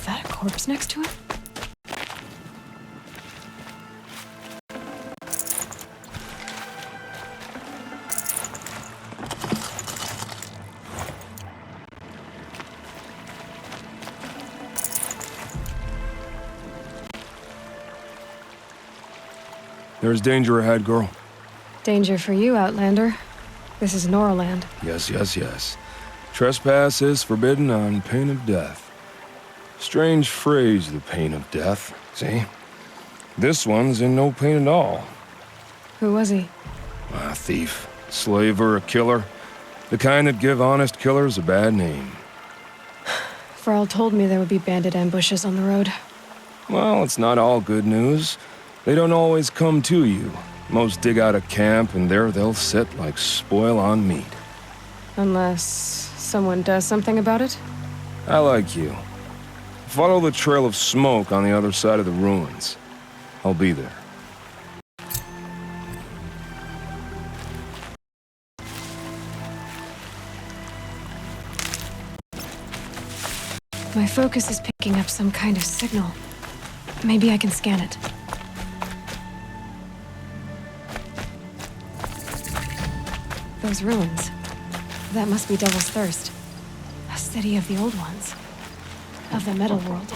that a corpse next to him? There's danger ahead, girl. Danger for you, Outlander. This is Norland. Yes, yes, yes. Trespass is forbidden on pain of death. Strange phrase, the pain of death. See? This one's in no pain at all. Who was he? A thief, slaver, a killer. The kind that give honest killers a bad name. Farrell told me there would be bandit ambushes on the road. Well, it's not all good news. They don't always come to you. Most dig out a camp, and there they'll sit like spoil on meat. Unless someone does something about it? I like you. Follow the trail of smoke on the other side of the ruins. I'll be there. My focus is picking up some kind of signal. Maybe I can scan it. Those ruins. That must be Devil's Thirst. A city of the old ones. Of the metal world.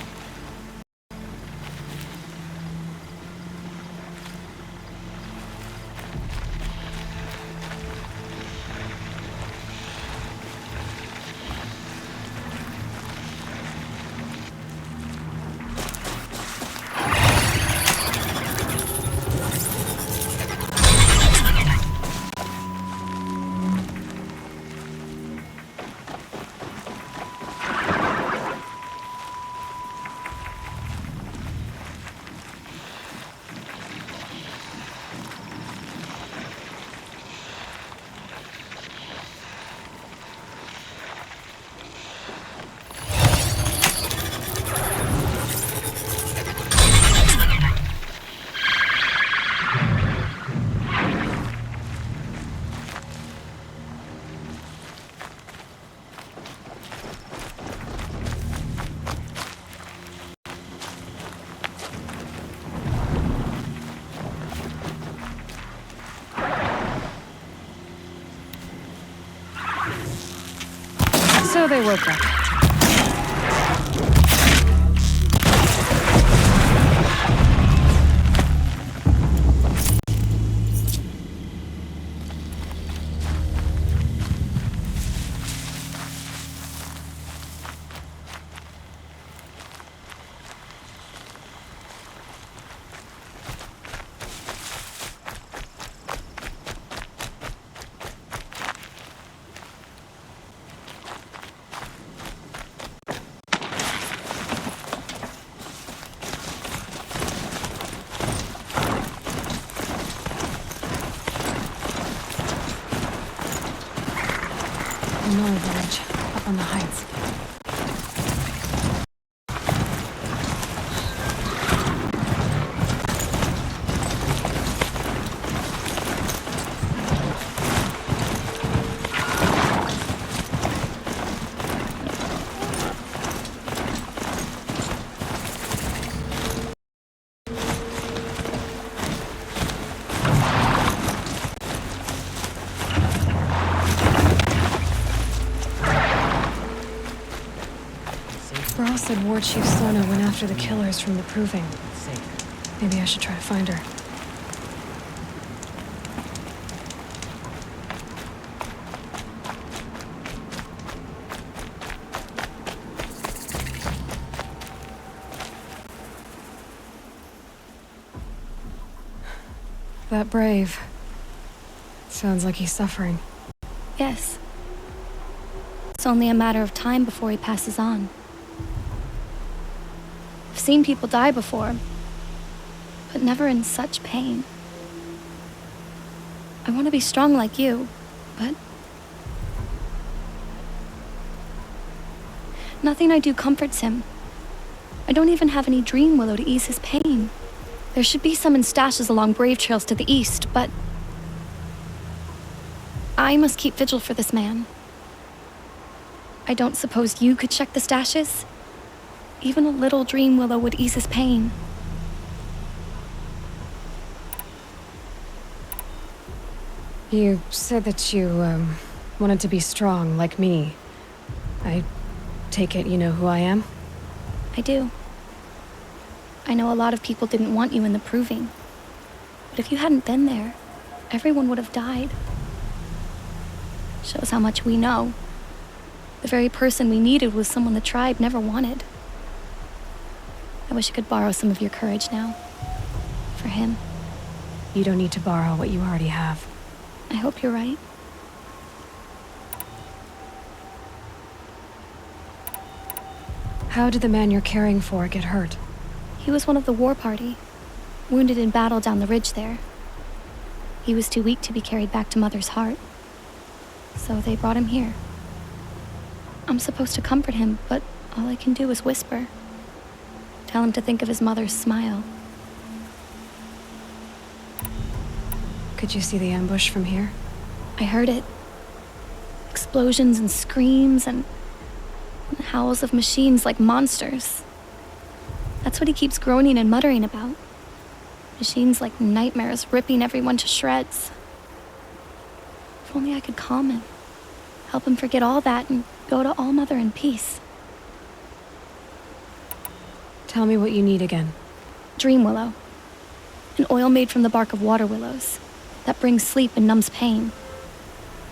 So they woke up. Another village, up on the heights. Brawl said War Chief Sona went after the killers from the Proving. Maybe I should try to find her. That brave. Sounds like he's suffering. Yes. It's only a matter of time before he passes on. I've seen people die before, but never in such pain. I want to be strong like you, but nothing I do comforts him. I don't even have any dream willow to ease his pain. There should be some in stashes along brave trails to the east, but I must keep vigil for this man. I don't suppose you could check the stashes? Even a little dream willow would ease his pain. You said that you, wanted to be strong, like me. I take it you know who I am? I do. I know a lot of people didn't want you in the proving. But if you hadn't been there, everyone would have died. Shows how much we know. The very person we needed was someone the tribe never wanted. I wish I could borrow some of your courage now. For him. You don't need to borrow what you already have. I hope you're right. How did the man you're caring for get hurt? He was one of the war party, wounded in battle down the ridge there. He was too weak to be carried back to Mother's heart. So they brought him here. I'm supposed to comfort him, but all I can do is whisper. Tell him to think of his mother's smile. Could you see the ambush from here? I heard it. Explosions and screams and howls of machines like monsters. That's what he keeps groaning and muttering about. Machines like nightmares ripping everyone to shreds. If only I could calm him. Help him forget all that and go to All Mother in peace. Tell me what you need again. Dream willow. An oil made from the bark of water willows that brings sleep and numbs pain.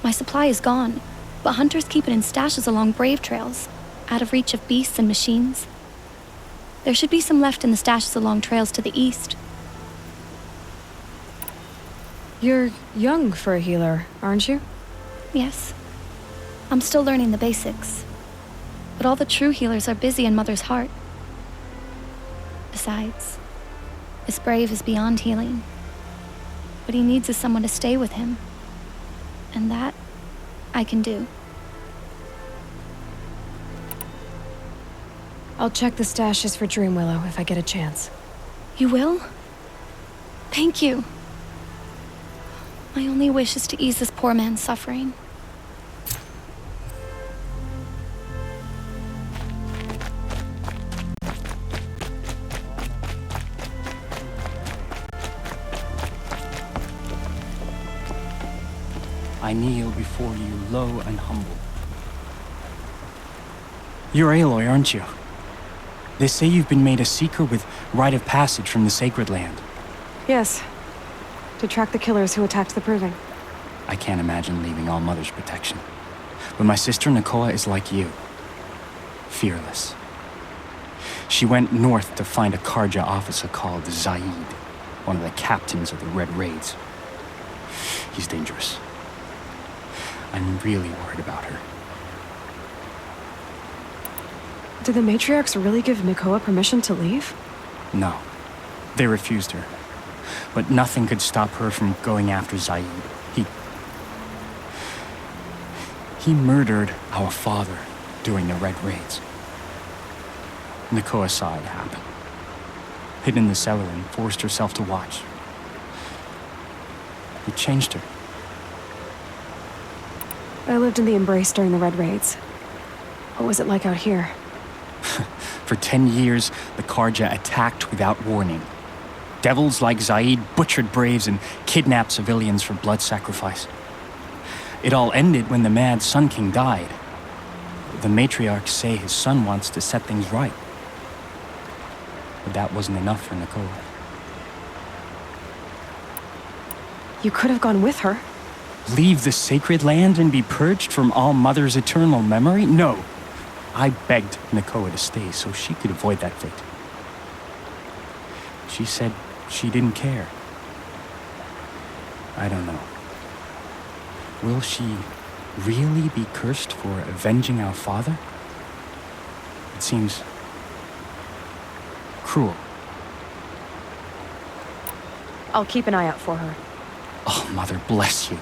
My supply is gone, but hunters keep it in stashes along brave trails, out of reach of beasts and machines. There should be some left in the stashes along trails to the east. You're young for a healer, aren't you? Yes. I'm still learning the basics. But all the true healers are busy in Mother's heart. Besides, this brave is beyond healing. What he needs is someone to stay with him. And that, I can do. I'll check the stashes for Dream Willow if I get a chance. You will? Thank you. My only wish is to ease this poor man's suffering. I kneel before you, low and humble. You're Aloy, aren't you? They say you've been made a seeker with rite of passage from the sacred land. Yes. To track the killers who attacked the Proving. I can't imagine leaving All Mother's protection. But my sister Nakoa is like you. Fearless. She went north to find a Karja officer called Zaid, one of the captains of the Red Raids. He's dangerous. I'm really worried about her. Did the matriarchs really give Nakoa permission to leave? No. They refused her. But nothing could stop her from going after Zaid. He murdered our father during the Red Raids. Nakoa saw it happen. Hid in the cellar and forced herself to watch. He changed her. I lived in the Embrace during the Red Raids. What was it like out here? For 10 years, the Karja attacked without warning. Devils like Zaid butchered braves and kidnapped civilians for blood sacrifice. It all ended when the mad Sun King died. The matriarchs say his son wants to set things right. But that wasn't enough for Nakoa. You could have gone with her. Leave the sacred land and be purged from All Mother's eternal memory? No. I begged Nakoa to stay so she could avoid that fate. She said she didn't care. I don't know. Will she really be cursed for avenging our father? It seems cruel. I'll keep an eye out for her. Oh, Mother bless you.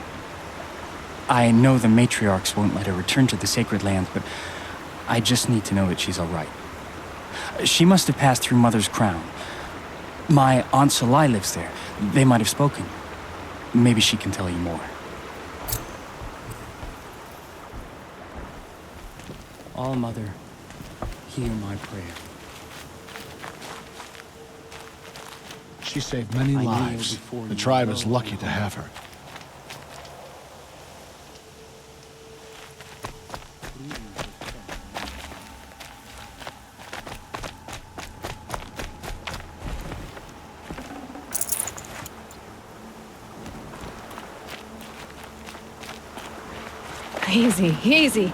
I know the matriarchs won't let her return to the sacred land, but I just need to know that she's all right. She must have passed through Mother's crown. My Aunt Salai lives there. They might have spoken. Maybe she can tell you more. All Mother, hear my prayer. She saved many lives. The tribe is lucky to have her. Easy, easy.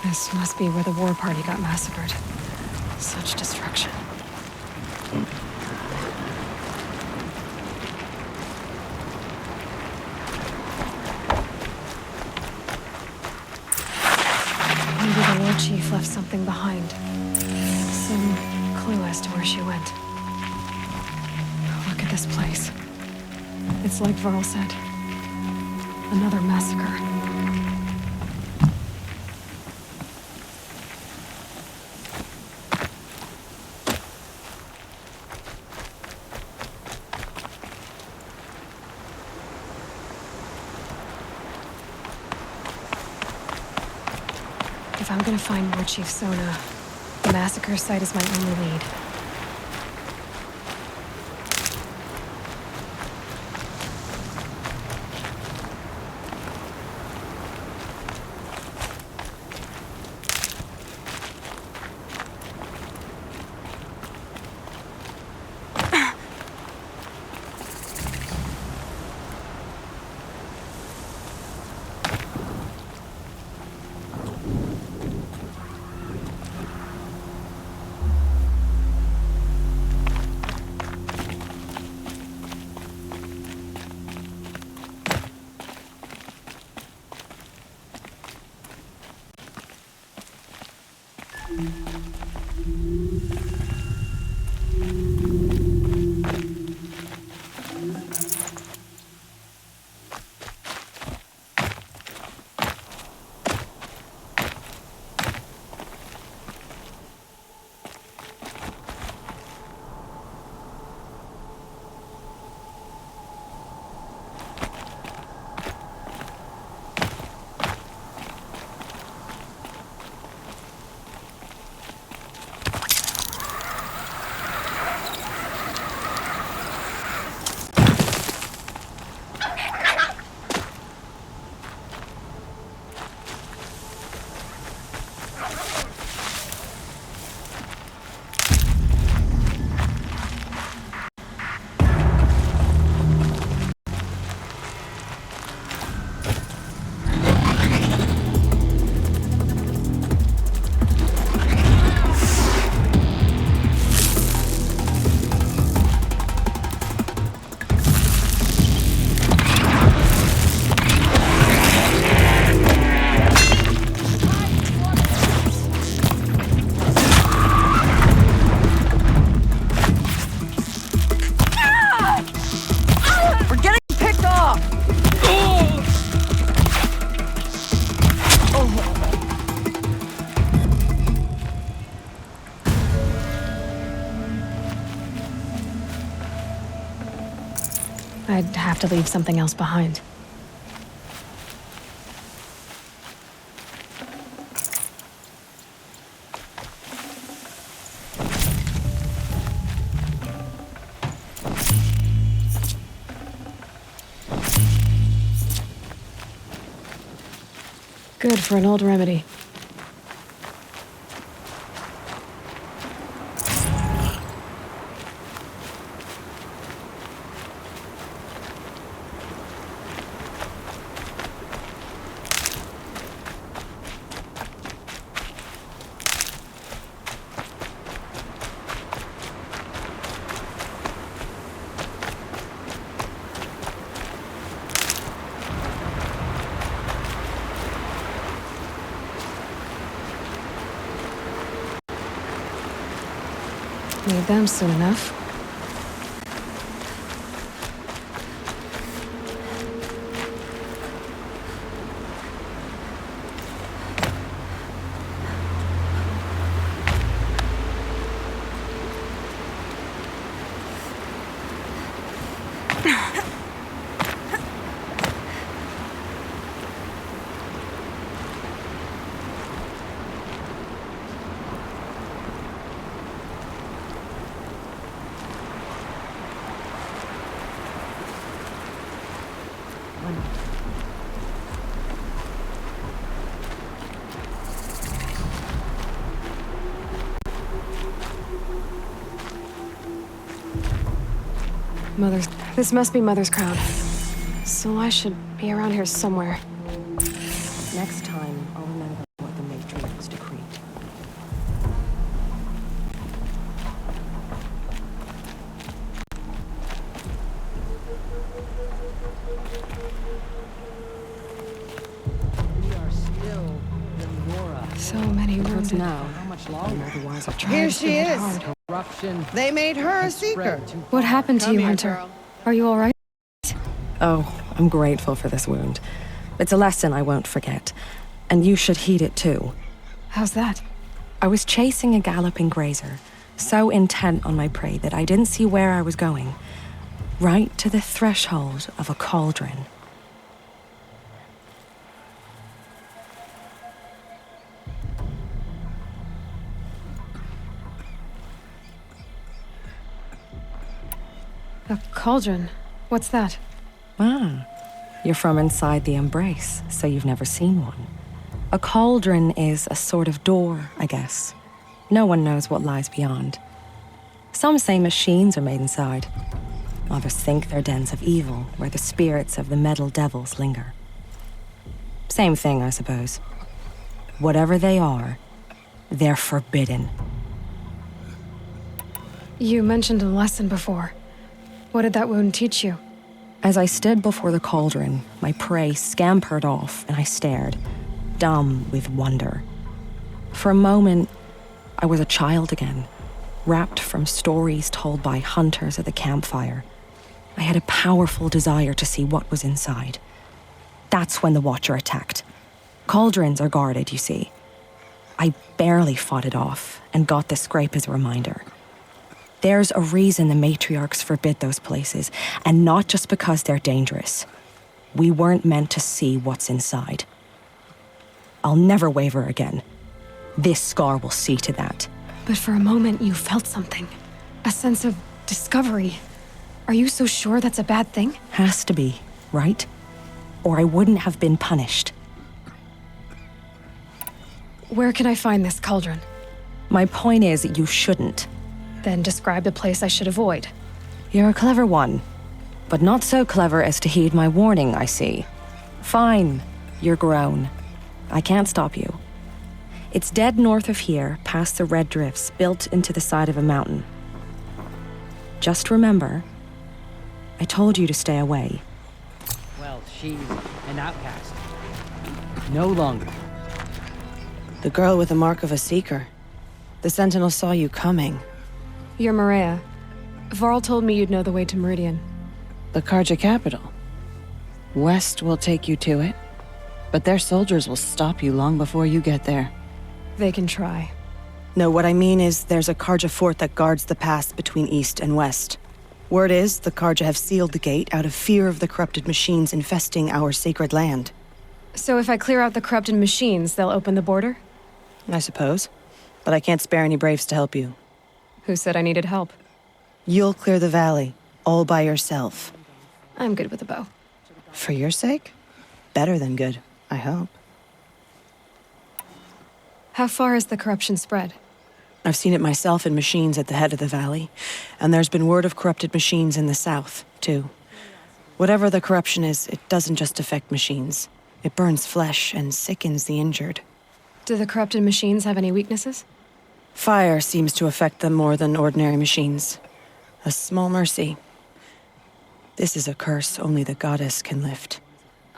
This must be where the war party got massacred. Such destruction. Maybe the Lord Chief left something behind. Some clue as to where she went. Look at this place. It's like Varl said. Another massacre. If I'm gonna find more Chief Sona, the massacre site is my only lead. I'd have to leave something else behind. Good for an old remedy. Need them soon enough. This must be Mother's crowd. So I should be around here somewhere. Next time, I'll remember what the matriarchs decreed. We are still the Nora. So many wounded. Now, How much longer? otherwise I'll Tried Here to she hit is. hard. Corruption. They made her a seeker. What happened to Come you, here, Hunter? girl. Are you all right? Oh, I'm grateful for this wound. It's a lesson I won't forget. And you should heed it too. How's that? I was chasing a galloping grazer, so intent on my prey that I didn't see where I was going. Right to the threshold of a cauldron. A cauldron. What's that? Ah, you're from inside the embrace, so you've never seen one. A cauldron is a sort of door, I guess. No one knows what lies beyond. Some say machines are made inside. Others think they're dens of evil, where the spirits of the metal devils linger. Same thing, I suppose. Whatever they are, they're forbidden. You mentioned a lesson before. What did that wound teach you? As I stood before the cauldron, my prey scampered off, and I stared, dumb with wonder. For a moment, I was a child again, wrapped from stories told by hunters at the campfire. I had a powerful desire to see what was inside. That's when the Watcher attacked. Cauldrons are guarded, you see. I barely fought it off, and got the scrape as a reminder. There's a reason the matriarchs forbid those places, and not just because they're dangerous. We weren't meant to see what's inside. I'll never waver again. This scar will see to that. But for a moment, you felt something. A sense of discovery. Are you so sure that's a bad thing? Has to be, right? Or I wouldn't have been punished. Where can I find this cauldron? My point is, you shouldn't. Then describe the place I should avoid. You're a clever one, but not so clever as to heed my warning, I see. Fine, you're grown. I can't stop you. It's dead north of here, past the red drifts built into the side of a mountain. Just remember, I told you to stay away. Well, she's an outcast. No longer. The girl with the mark of a seeker. The Sentinel saw you coming. You're Maria. Varl told me you'd know the way to Meridian. The Karja capital. West will take you to it, but their soldiers will stop you long before you get there. They can try. No, what I mean is there's a Karja fort that guards the pass between east and west. Word is the Karja have sealed the gate out of fear of the corrupted machines infesting our sacred land. So if I clear out the corrupted machines, they'll open the border? I suppose. But I can't spare any braves to help you. Who said I needed help? You'll clear the valley, all by yourself. I'm good with a bow. For your sake? Better than good, I hope. How far has the corruption spread? I've seen it myself in machines at the head of the valley, and there's been word of corrupted machines in the south, too. Whatever the corruption is, it doesn't just affect machines. It burns flesh and sickens the injured. Do the corrupted machines have any weaknesses? Fire seems to affect them more than ordinary machines. A small mercy. This is a curse only the goddess can lift.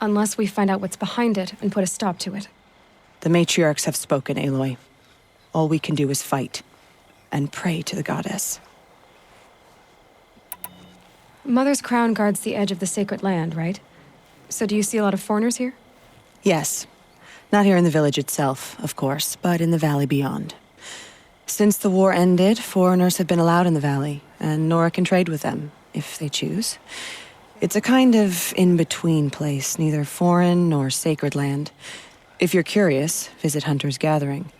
Unless we find out what's behind it and put a stop to it. The matriarchs have spoken, Aloy. All we can do is fight. and pray to the goddess. Mother's crown guards the edge of the sacred land, right? So do you see a lot of foreigners here? Yes. Not here in the village itself, of course, but in the valley beyond. Since the war ended, foreigners have been allowed in the valley, and Nora can trade with them, if they choose. It's a kind of in-between place, neither foreign nor sacred land. If you're curious, visit Hunter's Gathering.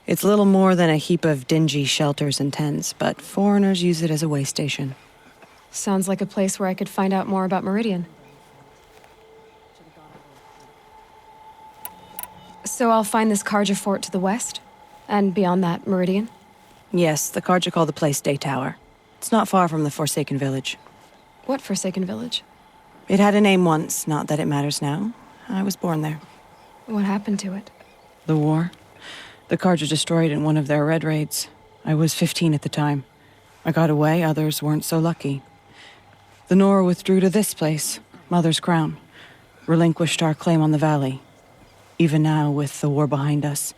It's little more than a heap of dingy shelters and tents, but foreigners use it as a way station. Sounds like a place where I could find out more about Meridian. So I'll find this Karja fort to the west? And beyond that, Meridian? Yes, the Karja call the place Day Tower. It's not far from the Forsaken Village. What Forsaken Village? It had a name once, not that it matters now. I was born there. What happened to it? The war. The Karja destroyed in one of their red raids. I was 15 at the time. I got away, others weren't so lucky. The Nora withdrew to this place, Mother's Crown. Relinquished our claim on the valley. Even now, with the war behind us,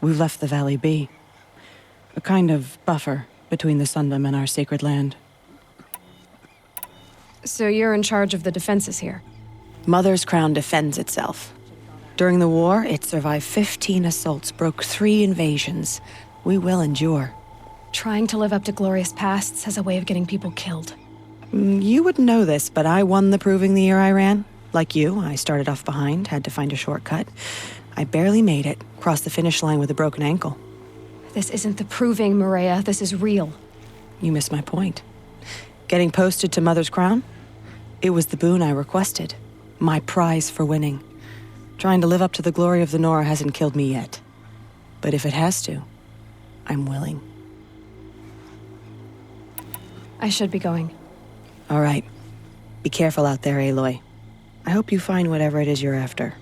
we've left the valley be. A kind of buffer between the Sundom and our sacred land. So you're in charge of the defenses here? Mother's Crown defends itself. During the war, it survived 15 assaults, broke 3 invasions. We will endure. Trying to live up to glorious pasts has a way of getting people killed. You wouldn't know this, but I won the proving the year I ran. Like you, I started off behind, had to find a shortcut. I barely made it, crossed the finish line with a broken ankle. This isn't the proving, Maria. This is real. You missed my point. Getting posted to Mother's Crown? It was the boon I requested. My prize for winning. Trying to live up to the glory of the Nora hasn't killed me yet. But if it has to, I'm willing. I should be going. All right. Be careful out there, Aloy. I hope you find whatever it is you're after.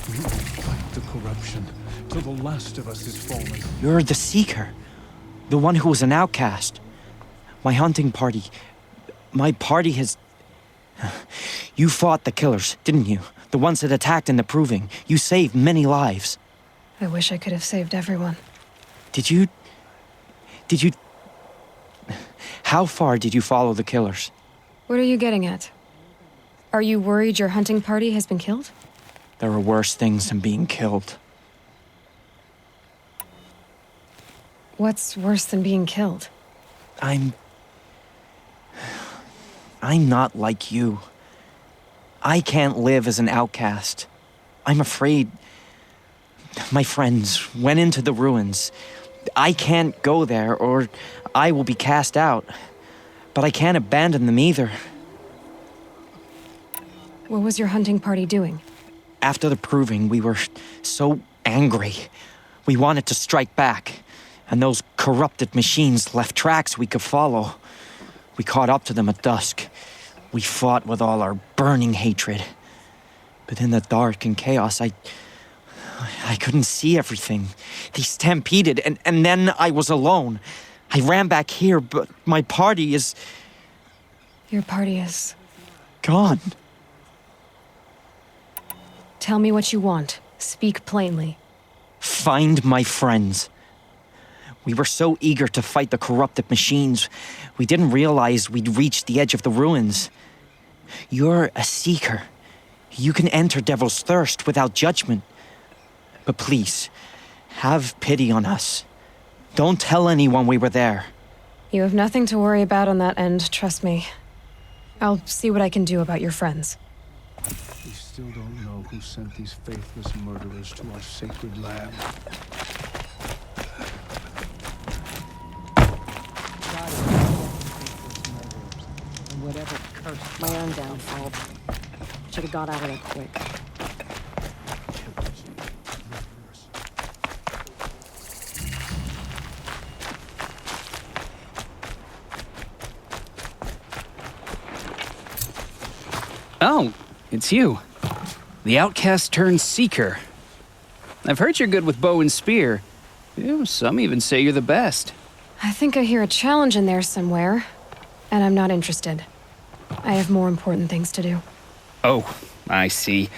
We will fight the corruption till the last of us is fallen. You're the Seeker. The one who was an outcast. My hunting party. My party has... You fought the killers, didn't you? The ones that attacked in the Proving. You saved many lives. I wish I could have saved everyone. Did you... How far did you follow the killers? What are you getting at? Are you worried your hunting party has been killed? There are worse things than being killed. What's worse than being killed? I'm not like you. I can't live as an outcast. I'm afraid... My friends went into the ruins. I can't go there, or I will be cast out. But I can't abandon them either. What was your hunting party doing? After the Proving, we were so angry. We wanted to strike back. And those corrupted machines left tracks we could follow. We caught up to them at dusk. We fought with all our burning hatred. But in the dark and chaos, I couldn't see everything. They stampeded, and then I was alone. I ran back here, but my party is... Your party is... gone. Tell me what you want. Speak plainly. Find my friends. We were so eager to fight the corrupted machines, we didn't realize we'd reached the edge of the ruins. You're a seeker. You can enter Devil's Thirst without judgment. But please, have pity on us. Don't tell anyone we were there. You have nothing to worry about on that end, trust me. I'll see what I can do about your friends. We still don't know who sent these faithless murderers to our sacred land. And whatever curse... My own downfall. Should have got out of there quick. Oh, it's you. The outcast turned seeker. I've heard you're good with bow and spear. Some even say you're the best. I think I hear a challenge in there somewhere, and I'm not interested. I have more important things to do. Oh, I see.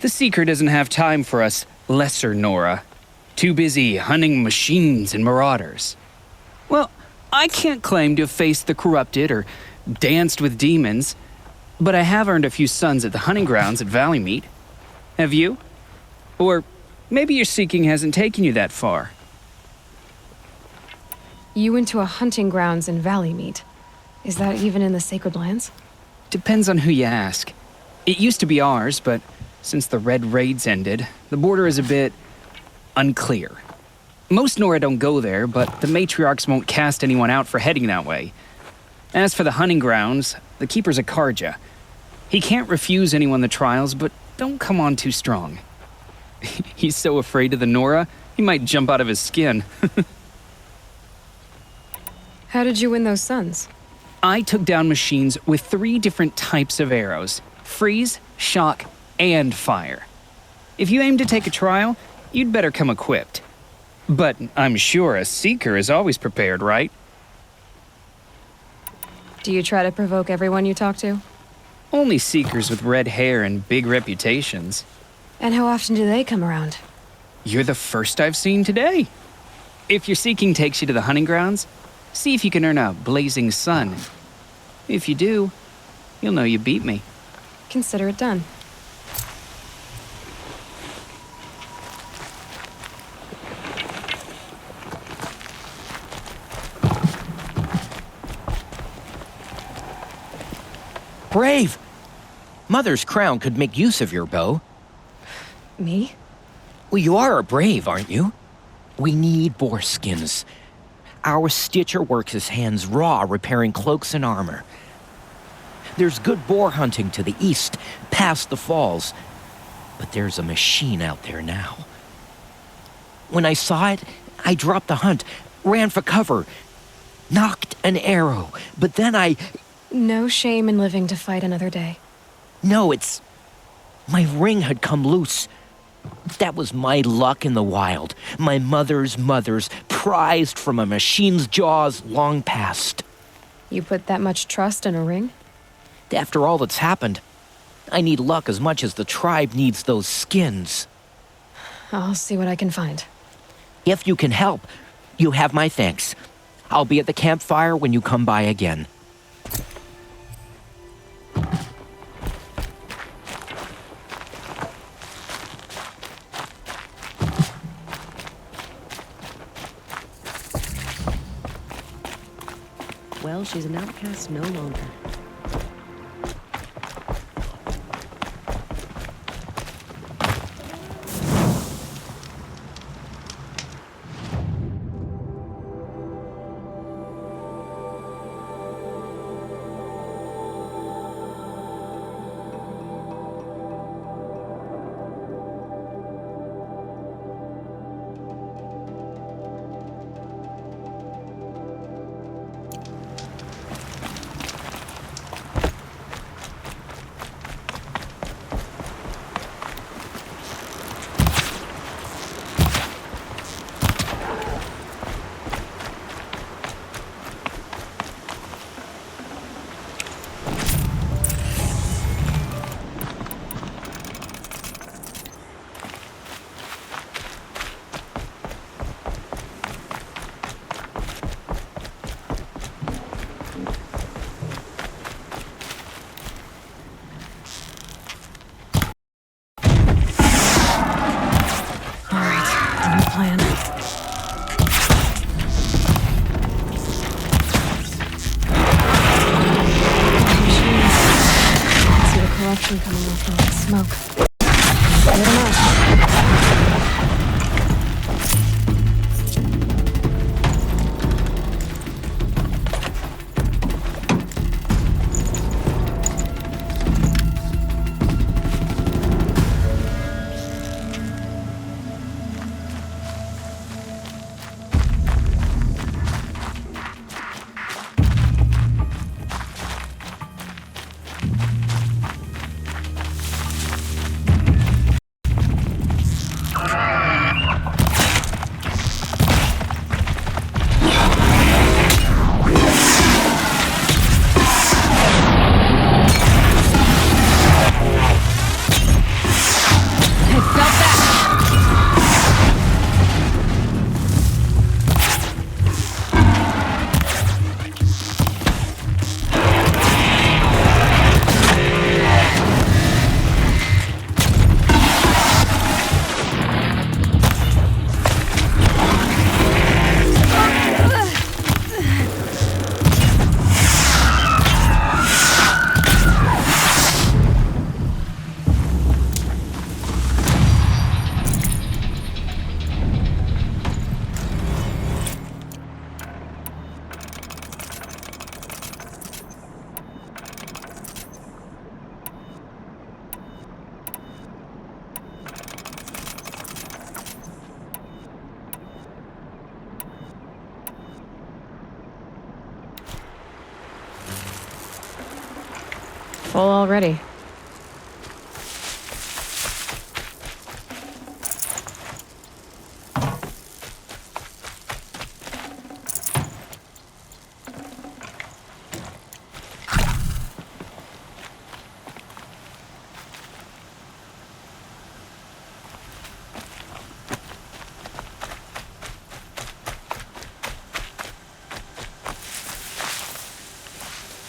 The Seeker doesn't have time for us lesser Nora. Too busy hunting machines and marauders. Well, I can't claim to have faced the corrupted or danced with demons, but I have earned a few sons at the hunting grounds at Valley Meet. Have you? Or maybe your seeking hasn't taken you that far. You went to a hunting grounds in Valley Meet. Is that even in the Sacred Lands? Depends on who you ask. It used to be ours, but since the Red Raids ended, the border is a bit unclear. Most Nora don't go there, but the matriarchs won't cast anyone out for heading that way. As for the hunting grounds, the keeper's a Karja. He can't refuse anyone the trials, but don't come on too strong. He's so afraid of the Nora, he might jump out of his skin. How did you win those sons? I took down machines with 3 different types of arrows: freeze, shock, and fire. If you aim to take a trial, you'd better come equipped. But I'm sure a Seeker is always prepared, right? Do you try to provoke everyone you talk to? Only Seekers with red hair and big reputations. And how often do they come around? You're the first I've seen today. If your seeking takes you to the hunting grounds, see if you can earn a blazing sun. If you do, you'll know you beat me. Consider it done. Brave! Mother's crown could make use of your bow. Me? Well, you are a brave, aren't you? We need boar skins. Our stitcher works his hands raw repairing cloaks and armor. There's good boar hunting to the east, past the falls. But there's a machine out there now. When I saw it, I dropped the hunt, ran for cover, knocked an arrow, but then I... No shame in living to fight another day. No, it's... My ring had come loose. That was my luck in the wild. My mother's prized from a machine's jaws long past. You put that much trust in a ring? After all that's happened, I need luck as much as the tribe needs those skins. I'll see what I can find. If you can help, you have my thanks. I'll be at the campfire when you come by again. Well, she's an outcast no longer. Coming off from that smoke. Lit 'em up. Full already.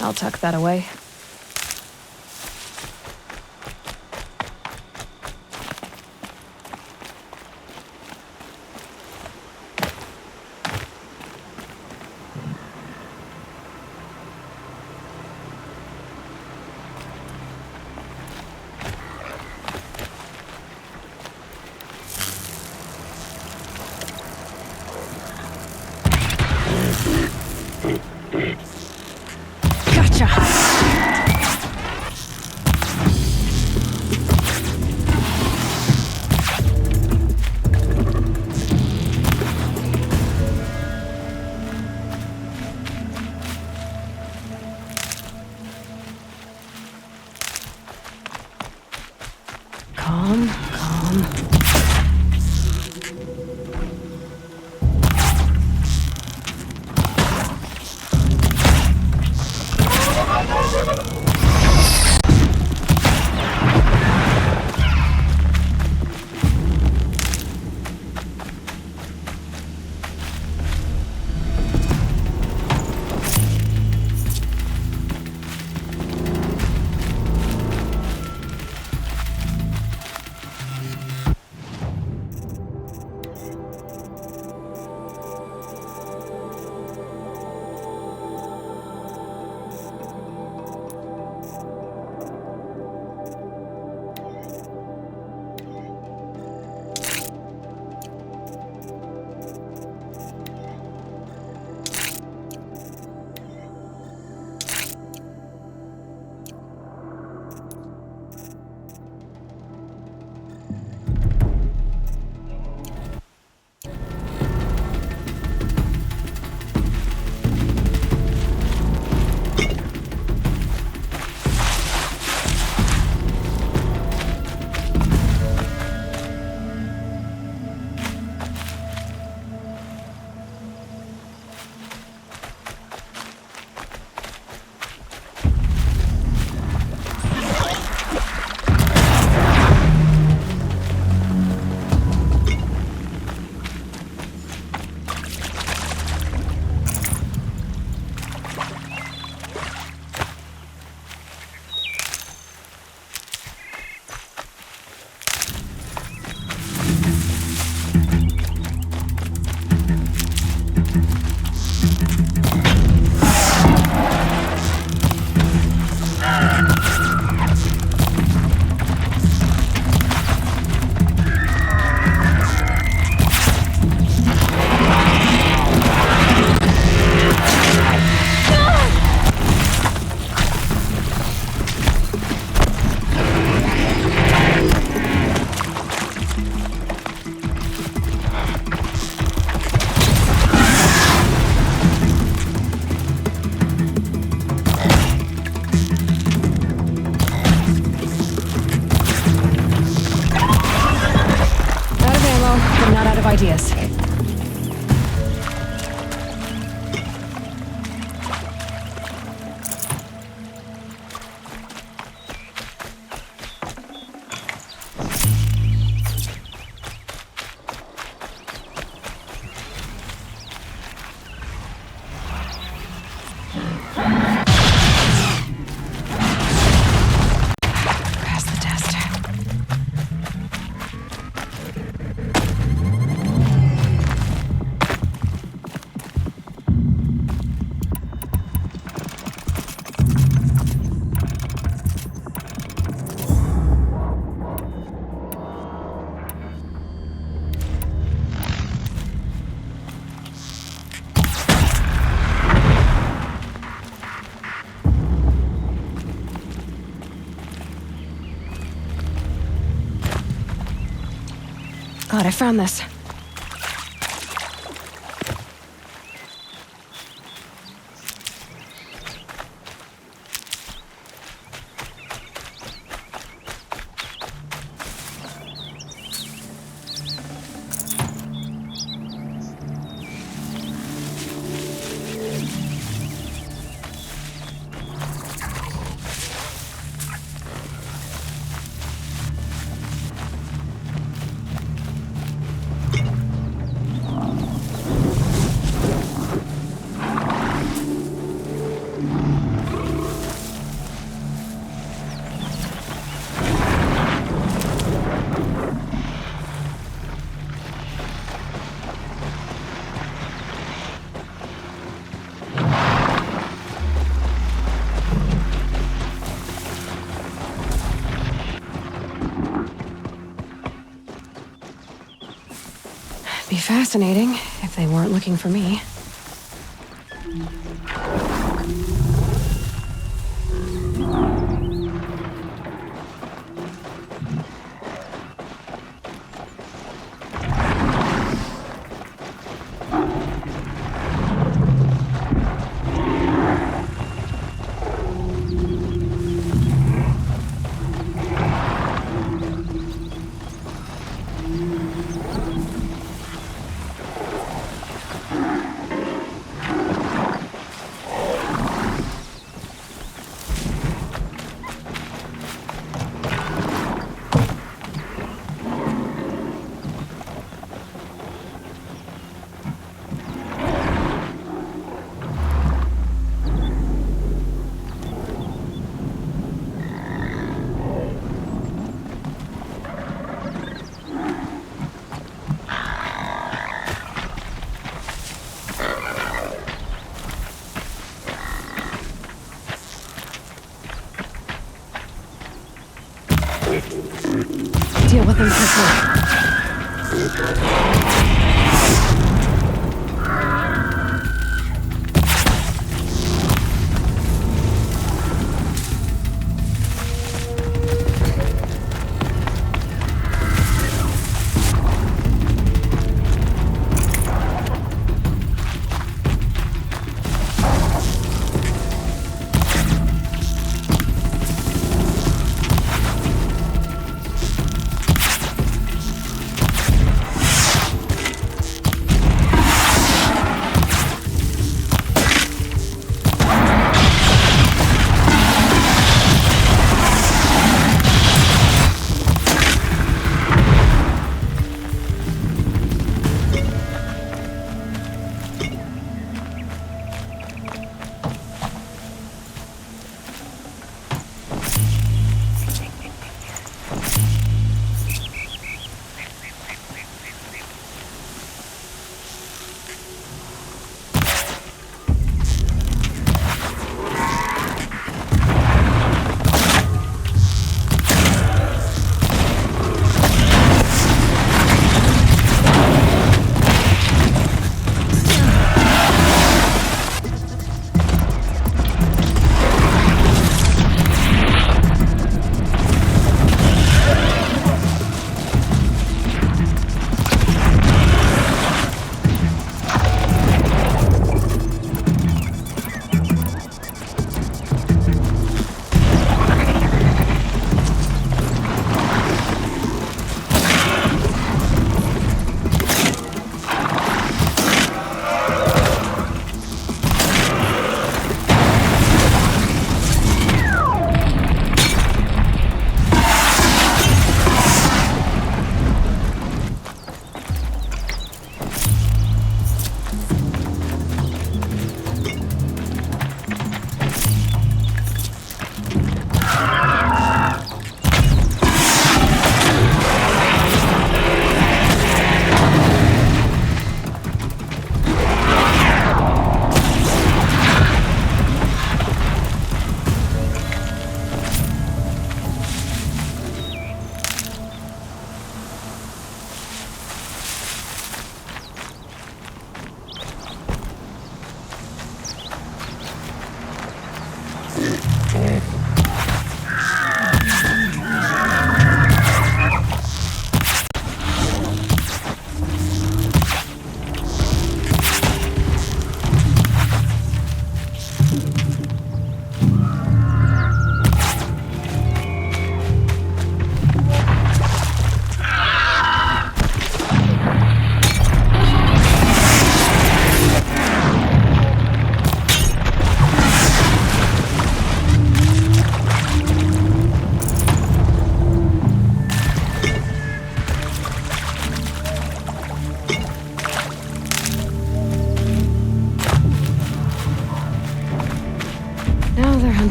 I'll tuck that away. Calm. Ideas. God, I found this. fascinating, if they weren't looking for me. Deal with him quickly.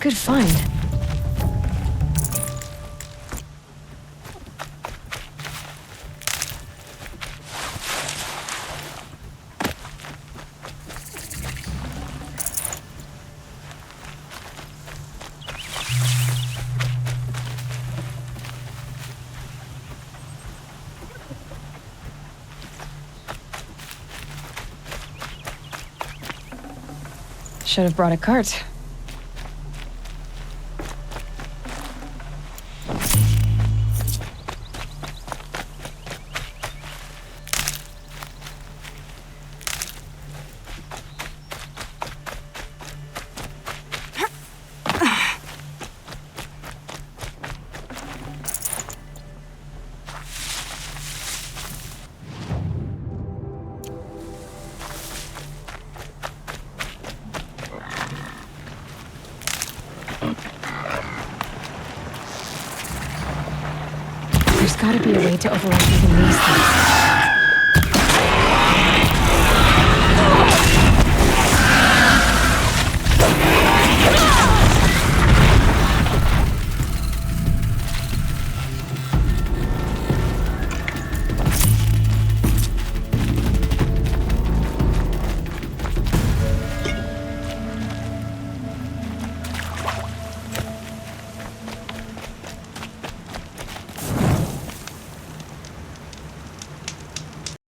good find. Should have brought a cart. There's gotta be a way to override even these things.